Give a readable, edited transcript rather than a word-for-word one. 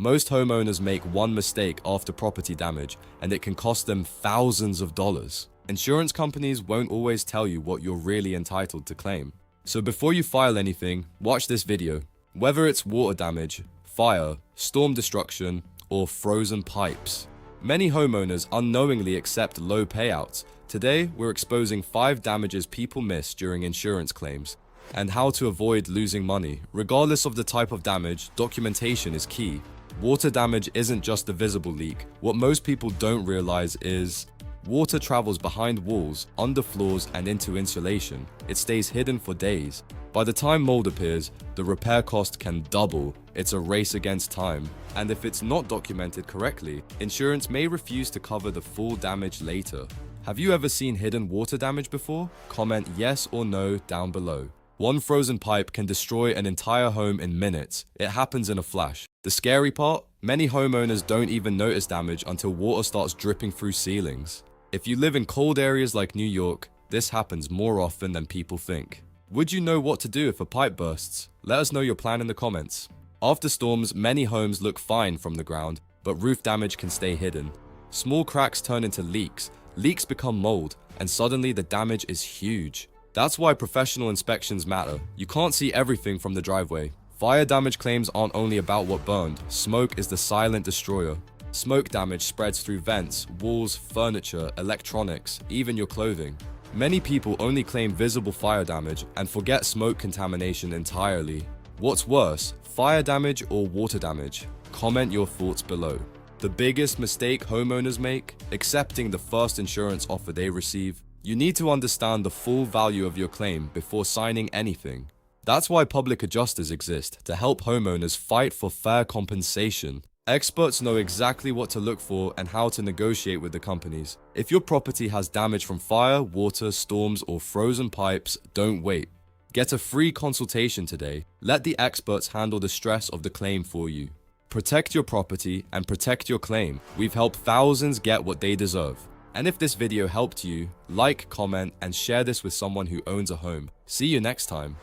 Most homeowners make one mistake after property damage, and it can cost them thousands of dollars. Insurance companies won't always tell you what you're really entitled to claim. So before you file anything, watch this video. Whether it's water damage, fire, storm destruction, or frozen pipes, many homeowners unknowingly accept low payouts. Today, we're exposing 5 damages people miss during insurance claims and how to avoid losing money. Regardless of the type of damage, documentation is key. Water damage isn't just a visible leak. What most people don't realize is water travels behind walls, under floors, and into insulation. It stays hidden for days. By the time mold appears, the repair cost can double. It's a race against time. And if it's not documented correctly, insurance may refuse to cover the full damage later. Have you ever seen hidden water damage before? Comment yes or no down below. One frozen pipe can destroy an entire home in minutes. It happens in a flash. The scary part? Many homeowners don't even notice damage until water starts dripping through ceilings. If you live in cold areas like New York, this happens more often than people think. Would you know what to do if a pipe bursts? Let us know your plan in the comments. After storms, many homes look fine from the ground, but roof damage can stay hidden. Small cracks turn into leaks. Leaks become mold, and suddenly the damage is huge. That's why professional inspections matter. You can't see everything from the driveway. Fire damage claims aren't only about what burned. Smoke is the silent destroyer. Smoke damage spreads through vents, walls, furniture, electronics, even your clothing. Many people only claim visible fire damage and forget smoke contamination entirely. What's worse, fire damage or water damage? Comment your thoughts below. The biggest mistake homeowners make? Accepting the first insurance offer they receive. You need to understand the full value of your claim before signing anything. That's why public adjusters exist, to help homeowners fight for fair compensation. Experts know exactly what to look for and how to negotiate with the companies. If your property has damage from fire, water, storms, or frozen pipes, don't wait. Get a free consultation today. Let the experts handle the stress of the claim for you. Protect your property and protect your claim. We've helped thousands get what they deserve. And if this video helped you, like, comment, and share this with someone who owns a home. See you next time.